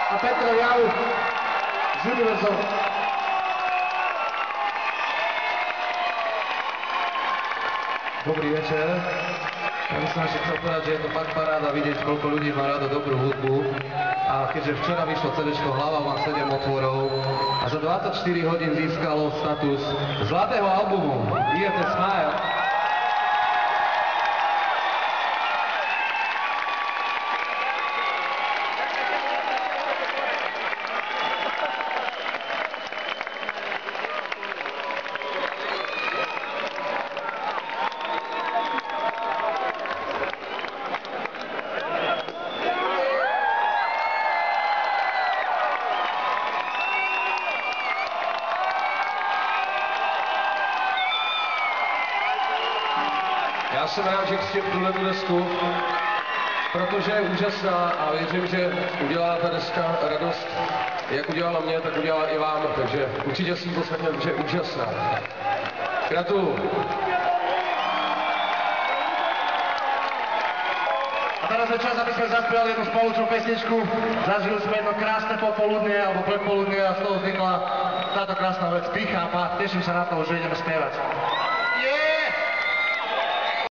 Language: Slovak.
a Petr Jau z Univerzum. Dobrý večer. Ja by som ešte chcel povedať, že je to fakt paráda vidieť, koľko ľudí má rado dobrú hudbu. A keďže včera vyšlo CDčko Hlava má 7 otvorov a za 24 hodín získalo status zlatého albumu Year the Smile. Já jsem rád, že chci tuhle desku, protože je úžasná a věřím, že udělá ta deska radost, jak udělala mě, tak udělá i vám, takže určitě si ji poslechněte, protože je úžasná. Gratuluju. A teraz je čas, aby sme zaspívali jednu spoločnú pesničku. Zažili sme jedno krásne popoludnie alebo predpoludnie a z toho vznikla táto krásna vec Pícha a teším sa na to, že ideme spievať.